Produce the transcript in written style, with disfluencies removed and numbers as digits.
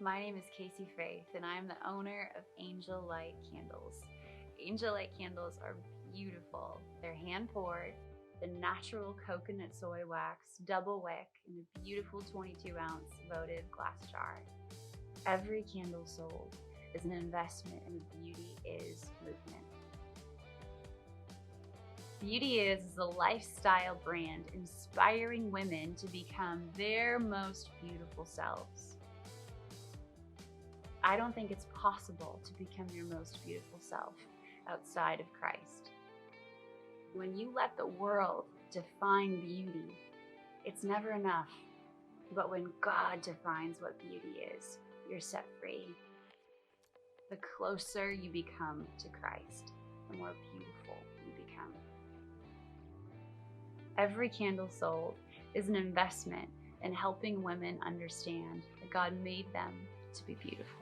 My name is Kacee Faith, and I'm the owner of Angel Light Candles. Angel Light candles are beautiful. They're hand-poured, the natural coconut soy wax, double wick, in a beautiful 22-ounce votive glass jar. Every candle sold is an investment in the Beauty Is movement. Beauty Is a lifestyle brand inspiring women to become their most beautiful selves. I don't think it's possible to become your most beautiful self outside of Christ. When you let the world define beauty, it's never enough. But when God defines what beauty is, you're set free. The closer you become to Christ, the more beautiful you become. Every candle sold is an investment in helping women understand that God made them to be beautiful.